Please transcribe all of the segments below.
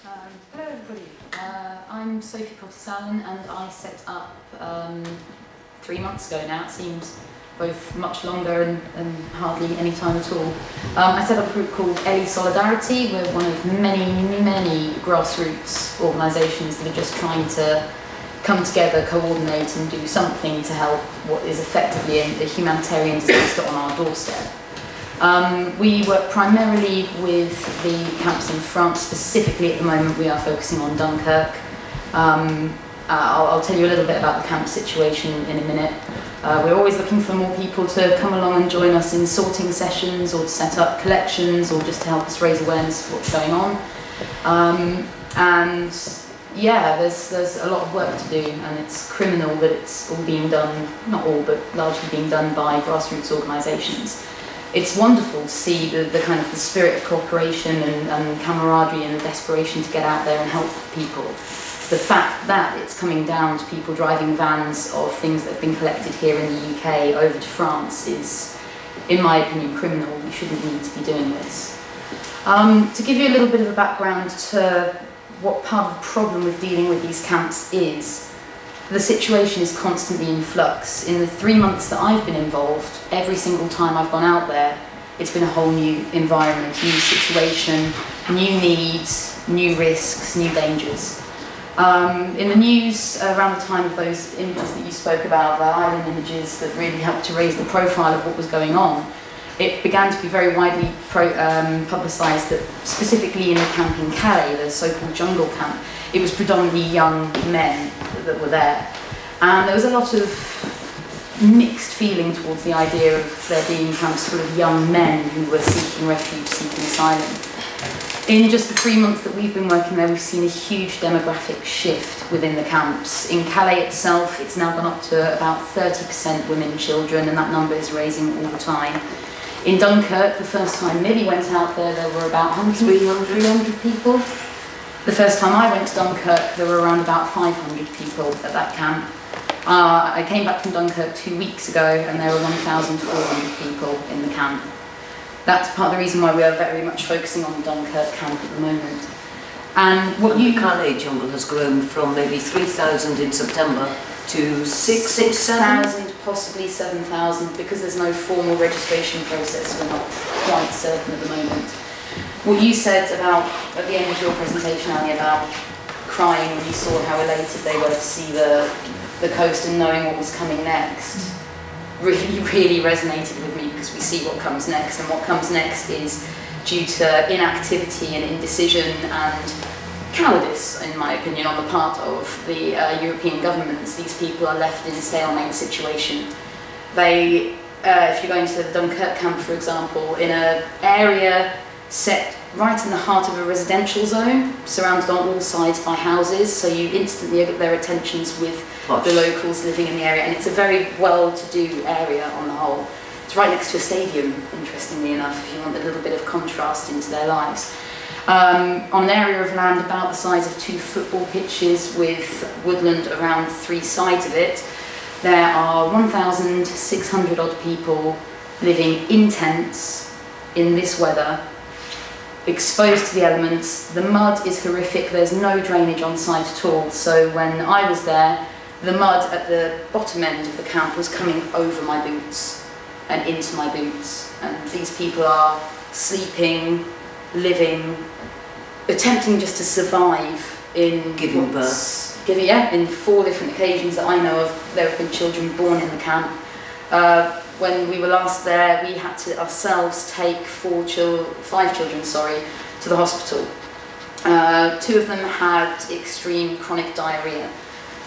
Hello everybody, I'm Sophie Cottis-Allan and I set up 3 months ago now. It seems both much longer and hardly any time at all. I set up a group called Ellie Solidarity. We're one of many grassroots organisations that are just trying to come together, coordinate and do something to help what is effectively a humanitarian disaster on our doorstep. We work primarily with the camps in France. Specifically at the moment we are focusing on Dunkirk. I'll tell you a little bit about the camp situation in a minute. We're always looking for more people to come along and join us in sorting sessions or to set up collections or just to help us raise awareness of what's going on. And yeah, there's a lot of work to do, and it's criminal that it's all being done, not all, but largely being done by grassroots organisations. It's wonderful to see the kind of the spirit of cooperation and camaraderie and the desperation to get out there and help people. The fact that it's coming down to people driving vans of things that have been collected here in the UK over to France is, in my opinion, criminal. We shouldn't need to be doing this. To give you a little bit of a background to what part of the problem with dealing with these camps is, the situation is constantly in flux. In the 3 months that I've been involved, every single time I've gone out there, it's been a whole new environment, new situation, new needs, new risks, new dangers. In the news, around the time of those images that you spoke about, the island images that really helped to raise the profile of what was going on, it began to be very widely publicised that specifically in the camp in Calais, the so-called jungle camp, it was predominantly young men that were there. And there was a lot of mixed feeling towards the idea of there being camps full of young men who were seeking refuge, seeking asylum. In just the 3 months that we've been working there, we've seen a huge demographic shift within the camps. In Calais itself, it's now gone up to about 30% women and children, and that number is raising all the time. In Dunkirk, the first time Millie went out there, there were about 300 people. The first time I went to Dunkirk, there were around about 500 people at that camp. I came back from Dunkirk 2 weeks ago, and there were 1,400 people in the camp. That's part of the reason why we are very much focusing on the Dunkirk camp at the moment. And what the Calais jungle has grown from maybe 3,000 in September to 6,000, possibly 7,000, because there's no formal registration process. We're not quite certain at the moment. What you said about, at the end of your presentation, Ali, about crying when you saw how elated they were to see the coast and knowing what was coming next, really resonated with me, because we see what comes next, and what comes next is due to inactivity and indecision and cowardice, in my opinion, on the part of the European governments. These people are left in a stalemate situation. They, if you're going to the Dunkirk camp, for example, in an area set right in the heart of a residential zone, surrounded on all sides by houses, so you instantly get their attentions with the locals living in the area, and it's a very well-to-do area on the whole. It's right next to a stadium, interestingly enough, if you want a little bit of contrast into their lives. On an area of land about the size of 2 football pitches with woodland around 3 sides of it, there are 1,600 odd people living in tents in this weather, exposed to the elements. The mud is horrific, there's no drainage on site at all, so when I was there, the mud at the bottom end of the camp was coming over my boots and into my boots, and these people are sleeping, living, attempting just to survive in giving birth. In 4 different occasions that I know of, there have been children born in the camp. When we were last there, we had to ourselves take 5 children, to the hospital. 2 of them had extreme chronic diarrhoea.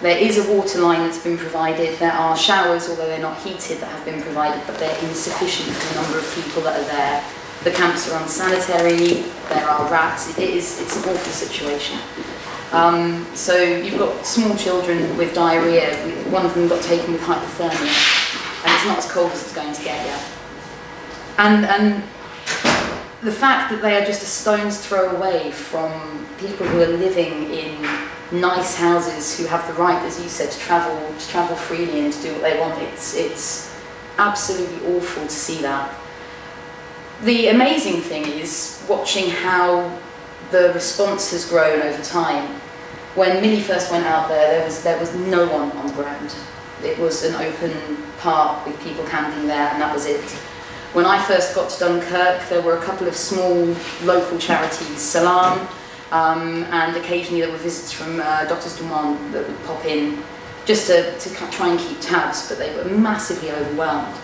There is a water line that's been provided. There are showers, although they're not heated, that have been provided, but they're insufficient for the number of people that are there. The camps are unsanitary, there are rats, it's an awful situation. So you've got small children with diarrhoea. One of them got taken with hypothermia. And it's not as cold as it's going to get yet. And the fact that they are just a stone's throw away from people who are living in nice houses, who have the right, as you said, to travel freely and to do what they want, it's absolutely awful to see that. The amazing thing is watching how the response has grown over time. When Millie first went out there, there was no one on the ground. It was an open park with people camping there, and that was it. When I first got to Dunkirk, there were a couple of small local charities, Salam, and occasionally there were visits from Doctors du Monde that would pop in just to try and keep tabs, but they were massively overwhelmed.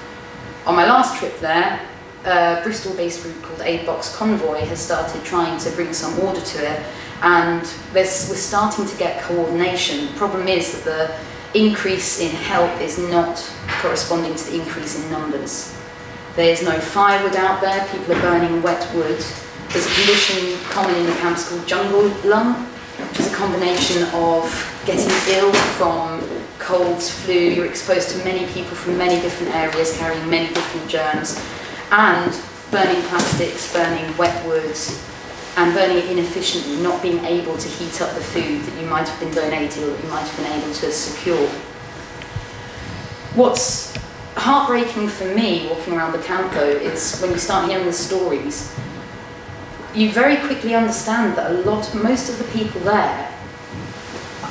On my last trip there, a Bristol-based group called Aid Box Convoy has started trying to bring some order to it, and we're starting to get coordination. The problem is that the increase in help is not corresponding to the increase in numbers. There's no firewood out there, people are burning wet wood. There's a condition common in the camps called jungle lung, which is a combination of getting ill from colds, flu. You're exposed to many people from many different areas carrying many different germs, and burning plastics, burning wet wood, and burning it inefficiently, not being able to heat up the food that you might have been donated or that you might have been able to secure. What's heartbreaking for me walking around the camp though is when you start hearing the stories, you very quickly understand that most of the people there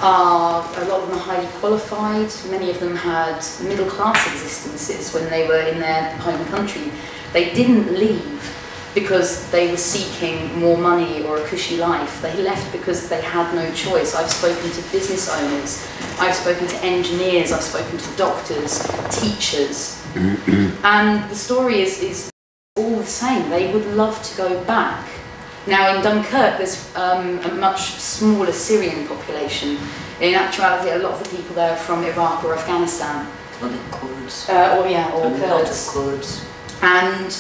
a lot of them are highly qualified, many of them had middle class existences when they were in their home country. They didn't leave because they were seeking more money or a cushy life. They left because they had no choice. I've spoken to business owners, I've spoken to engineers, I've spoken to doctors, teachers, and the story is all the same. They would love to go back. Now in Dunkirk there's a much smaller Syrian population. In actuality, a lot of the people there are from Iraq or Afghanistan. Well, they're Kurds. Or Kurds. Kurds. And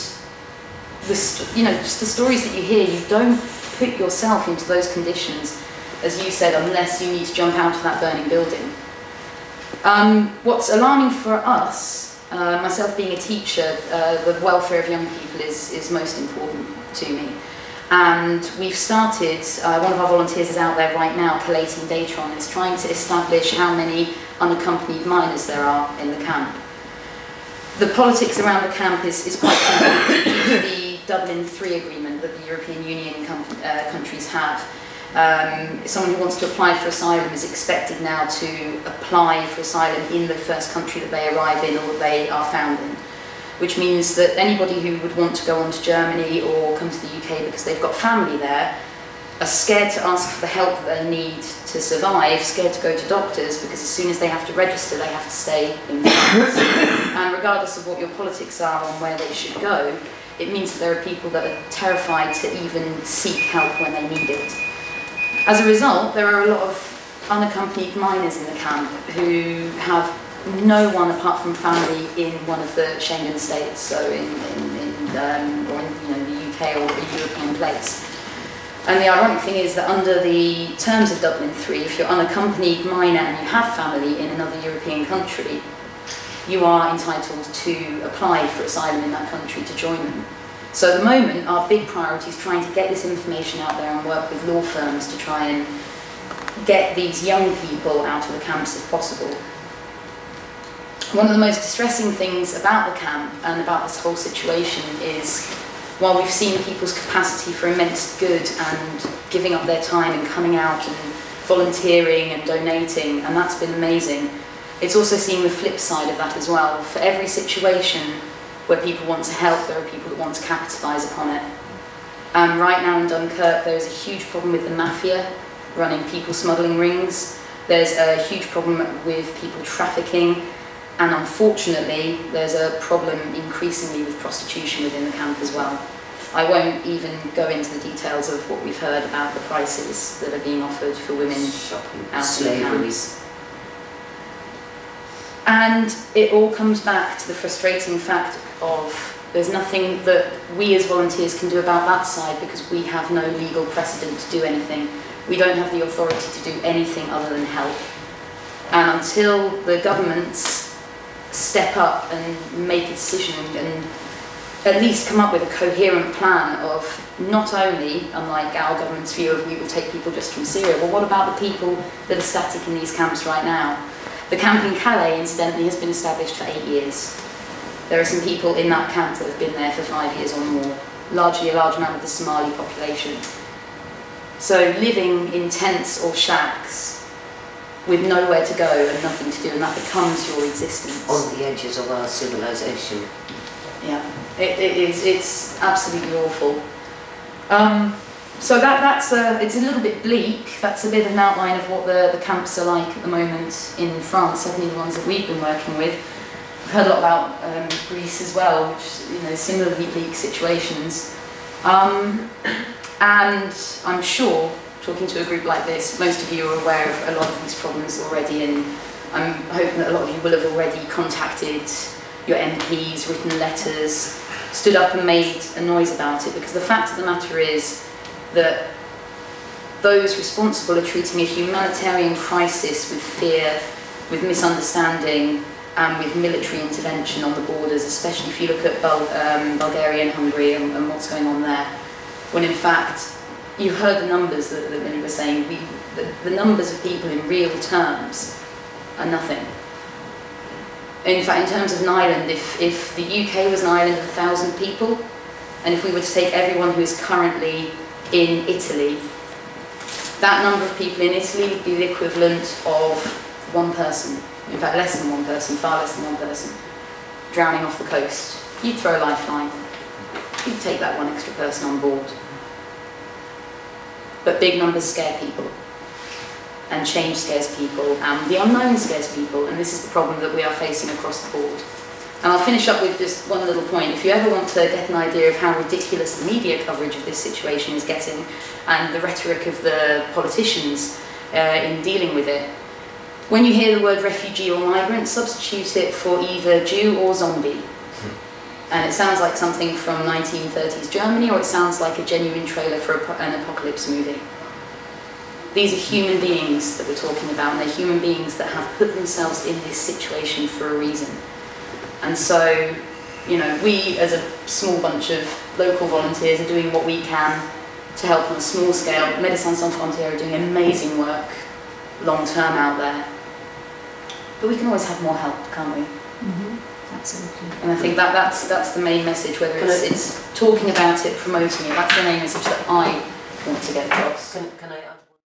just the stories that you hear, you don't put yourself into those conditions, as you said, unless you need to jump out of that burning building. What's alarming for us, myself being a teacher, the welfare of young people is most important to me. And we've started, one of our volunteers is out there right now collating data on this, trying to establish how many unaccompanied minors there are in the camp. The politics around the camp is quite complicated due to the Dublin III agreement that the European Union countries have. Someone who wants to apply for asylum is expected now to apply for asylum in the first country that they arrive in or that they are found in, which means that anybody who would want to go on to Germany or come to the UK because they've got family there are scared to ask for the help that they need to survive, scared to go to doctors because as soon as they have to register they have to stay in France. And regardless of what your politics are on where they should go, it means that there are people that are terrified to even seek help when they need it. As a result, there are a lot of unaccompanied minors in the camp who have no one apart from family in one of the Schengen states, so in the UK or a European place. And the ironic thing is that under the terms of Dublin III, if you're unaccompanied minor and you have family in another European country, you are entitled to apply for asylum in that country to join them. So at the moment, our big priority is trying to get this information out there and work with law firms to try and get these young people out of the camps if possible. One of the most distressing things about the camp and about this whole situation is, while we've seen people's capacity for immense good and giving up their time and coming out and volunteering and donating, and that's been amazing, it's also seeing the flip side of that as well. For every situation where people want to help, there are people that want to capitalise upon it. Right now in Dunkirk, there is a huge problem with the mafia running people smuggling rings. There's a huge problem with people trafficking. And unfortunately, there's a problem increasingly with prostitution within the camp as well. I won't even go into the details of what we've heard about the prices that are being offered for women out of the camps. And it all comes back to the frustrating fact of there's nothing that we as volunteers can do about that side because we have no legal precedent to do anything. We don't have the authority to do anything other than help. And until the governments step up and make a decision and at least come up with a coherent plan of not only, unlike our government's view of we will take people just from Syria, but what about the people that are static in these camps right now? The camp in Calais, incidentally, has been established for 8 years. There are some people in that camp that have been there for 5 years or more, largely a large amount of the Somali population. So living in tents or shacks with nowhere to go and nothing to do, and that becomes your existence. On the edges of our civilization. Yeah, it's absolutely awful. So it's a little bit bleak. That's a bit of an outline of what the camps are like at the moment in France, certainly the ones that we've been working with. We've heard a lot about Greece as well, which, similarly bleak situations. And I'm sure, talking to a group like this, most of you are aware of a lot of these problems already, and I'm hoping that a lot of you will have already contacted your MPs, written letters, stood up and made a noise about it, because the fact of the matter is that those responsible are treating a humanitarian crisis with fear, with misunderstanding, and with military intervention on the borders, especially if you look at Bulgaria and Hungary and what's going on there. When in fact, you heard the numbers that Millie was saying, the numbers of people in real terms are nothing. In fact, in terms of an island, if the UK was an island of 1,000 people, and if we were to take everyone who is currently in Italy, that number of people in Italy would be the equivalent of one person, in fact less than one person, far less than one person, drowning off the coast. You'd throw a lifeline, you'd take that one extra person on board. But big numbers scare people, and change scares people, and the unknown scares people, and this is the problem that we are facing across the board. And I'll finish up with just one little point. If you ever want to get an idea of how ridiculous the media coverage of this situation is getting, and the rhetoric of the politicians in dealing with it, when you hear the word refugee or migrant, substitute it for either Jew or zombie. And it sounds like something from 1930s Germany, or it sounds like a genuine trailer for an apocalypse movie. These are human beings that we're talking about, and they're human beings that have put themselves in this situation for a reason. And so, we as a small bunch of local volunteers are doing what we can to help on a small scale. Médecins Sans Frontières are doing amazing work long term out there. But we can always have more help, can't we? Mm-hmm. Absolutely. And I think that's the main message, whether it's talking about it, promoting it, that's the main message that I want to get across. Can I